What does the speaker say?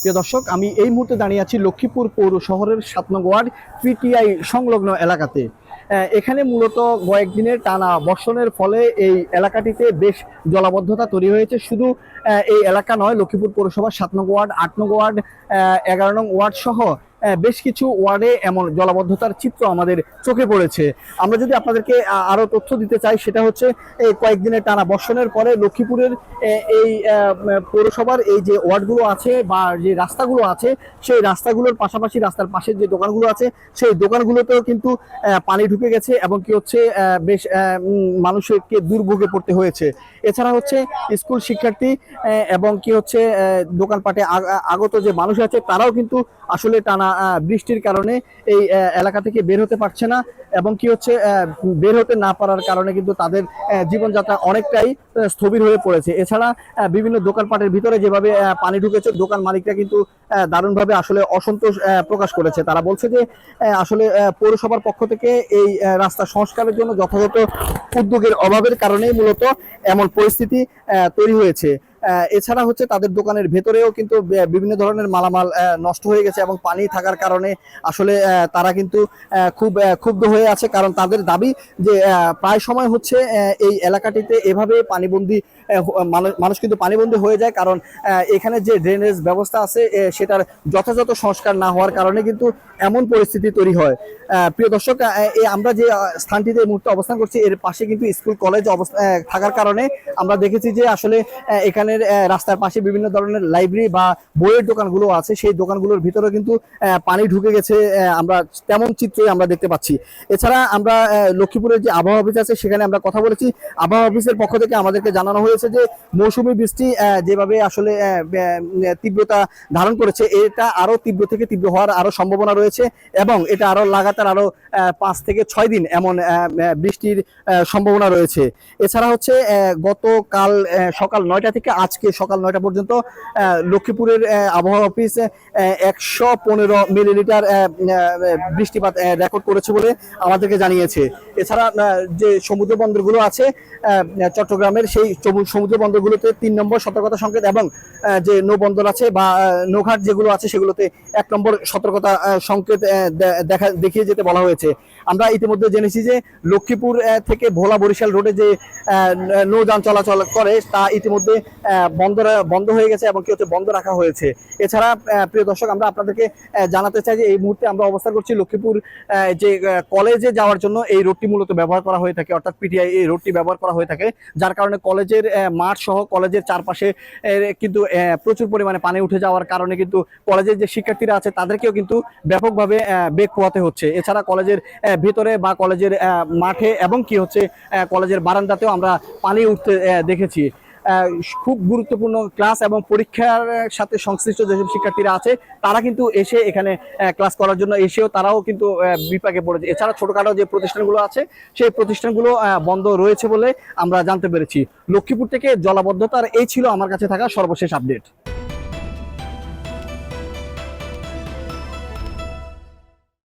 প্রিয় দর্শক, আমি এই মুহূর্তে দাঁড়িয়ে আছি লক্ষ্মীপুর পৌর শহরের ৭ নং ওয়ার্ড পিটিআই সংলগ্ন এলাকাতে। এখানে মূলত কয়েকদিনের টানা বর্ষণের ফলে এই এলাকাটিতে বেশ জলাবদ্ধতা তৈরি হয়েছে। শুধু এই এলাকা নয়, লক্ষ্মীপুর পৌরসভার ৭ নং ওয়ার্ড, ৮ নং ওয়ার্ড, ১১ নং ওয়ার্ড সহ বেশ কিছু ওয়ার্ডে এমন জলাবদ্ধতার চিত্র আমাদের চোখে পড়েছে। আমরা যদি আপনাদেরকে আরো তথ্য দিতে চাই, সেটা হচ্ছে এই কয়েকদিনের টানা বর্ষণের পরে লক্ষ্মীপুরের এই পৌরসভার এই যে ওয়ার্ডগুলো আছে বা যে রাস্তাগুলো আছে, সেই রাস্তাগুলোর পাশাপাশি রাস্তার পাশের যে দোকানগুলো আছে, সেই দোকানগুলোতেও কিন্তু পানি ঢুকে গেছে এবং কি হচ্ছে বেশ মানুষকে দুর্ভোগে পড়তে হয়েছে। এছাড়া হচ্ছে স্কুল শিক্ষার্থী এবং কি হচ্ছে দোকানপাটে আগত যে মানুষ আছে, তারাও কিন্তু আসলে টানা বৃষ্টির কারণে এই এলাকা থেকে বের হতে পারছে না এবং কি হচ্ছে বের হতে না পারার কারণে কিন্তু তাদের জীবনযাত্রা অনেকটাই স্থবির হয়ে পড়েছে। এছাড়া বিভিন্ন দোকানপাটের ভিতরে যেভাবে পানি ঢুকেছে, দোকান মালিকরা কিন্তু দারুণভাবে আসলে অসন্তোষ প্রকাশ করেছে। তারা বলছে যে আসলে পৌরসভার পক্ষ থেকে এই রাস্তা সংস্কারের জন্য যথাযথ উদ্যোগের অভাবের কারণেই মূলত এমন পরিস্থিতি তৈরি হয়েছে। এছাড়া হচ্ছে তাদের দোকানের ভেতরেও কিন্তু বিভিন্ন ধরনের মালামাল নষ্ট হয়ে গেছে এবং পানি থাকার কারণে আসলে তারা কিন্তু খুব ক্ষুব্ধ হয়ে আছে। কারণ তাদের দাবি যে প্রায় সময় হচ্ছে এই এলাকাটিতে এভাবে পানিবন্দী মানুষ কিন্তু পানিবন্দী হয়ে যায়, কারণ এখানে যে ড্রেনেজ ব্যবস্থা আছে সেটার যথাযথ সংস্কার না হওয়ার কারণে কিন্তু এমন পরিস্থিতি তৈরি হয়। প্রিয় দর্শক, আমরা যে স্থানটিতে এই মুহূর্তে অবস্থান করছি, এর পাশে কিন্তু স্কুল কলেজ থাকার কারণে আমরা দেখেছি যে আসলে এখানের রাস্তার পাশে বিভিন্ন ধরনের লাইব্রেরি বা বইয়ের দোকানগুলো আছে, সেই দোকানগুলোর ভিতরে কিন্তু পানি ঢুকে গেছে। আমরা তেমন চিত্রই আমরা দেখতে পাচ্ছি। এছাড়া আমরা লক্ষ্মীপুরের যে আবহাওয়া অফিস আছে, সেখানে আমরা কথা বলেছি। আবহাওয়া অফিসের পক্ষ থেকে আমাদেরকে জানানো হয়েছে যে মৌসুমী বৃষ্টি যেভাবে আসলে তীব্রতা ধারণ করেছে, এটা আরো তীব্র থেকে তীব্র হওয়ার আরো সম্ভাবনা রয়েছে এবং এটা আরো লাগাতার আরো 5 থেকে 6 দিন এমন বৃষ্টির সম্ভাবনা রয়েছে। এছাড়া হচ্ছে গতকাল সকাল 9টা থেকে আজকে সকাল 9টা পর্যন্ত লক্ষ্মীপুরের আবহাওয়া অফিস 115 মিলিলিটার বৃষ্টিপাত রেকর্ড করেছে বলে আমাদেরকে জানিয়েছে। এছাড়া যে সমুদ্র বন্দরগুলো আছে চট্টগ্রামের, সেই সমুদ্র বন্দরগুলোতে 3 নম্বর সতর্কতা সংকেত এবং যে নৌবন্দর আছে বা নৌঘাট যেগুলো আছে, সেগুলোতে 1 নম্বর সতর্কতা সংকেত দেখিয়ে যেতে বলা হয়েছে। আমরা ইতিমধ্যে জেনেছি যে লক্ষ্মীপুর থেকে ভোলা বরিশাল রোডে যে নৌযান চলাচল করে, তা ইতিমধ্যে বন্ধ হয়ে গেছে এবং কি হচ্ছে বন্ধ রাখা হয়েছে। এছাড়া প্রিয় দর্শক, আমরা আপনাদেরকে জানাতে চাই যে এই মুহূর্তে আমরা অবস্থান করছি লক্ষ্মীপুর যে কলেজে যাওয়ার জন্য এই রোডটি মূলত ব্যবহার করা হয়ে থাকে, অর্থাৎ পিটিআই এই রোডটি ব্যবহার করা হয়ে থাকে, যার কারণে কলেজের মাঠ সহ কলেজের চারপাশে কিন্তু প্রচুর পরিমাণে পানি উঠে যাওয়ার কারণে কিন্তু কলেজের যে শিক্ষার্থীরা আছে তাদেরকেও কিন্তু ব্যাপকভাবে বেগ পোহাতে হচ্ছে। এছাড়া কলেজের ভিতরে বা কলেজের মাঠে এবং কি হচ্ছে কলেজের বারান্দাতেও আমরা পানি উঠতে দেখেছি। খুব গুরুত্বপূর্ণ ক্লাস এবং পরীক্ষার সাথে সংশ্লিষ্ট যেসব শিক্ষার্থীরা আছে, তারা কিন্তু এসে এখানে ক্লাস করার জন্য এসেও তারাও কিন্তু বিপাকে পড়েছে। এছাড়া ছোটখাটো যে প্রতিষ্ঠানগুলো আছে, সেই প্রতিষ্ঠানগুলো বন্ধ রয়েছে বলে আমরা জানতে পেরেছি। লক্ষ্মীপুর থেকে জলাবদ্ধতার এই ছিল আমার কাছে থাকা সর্বশেষ আপডেট।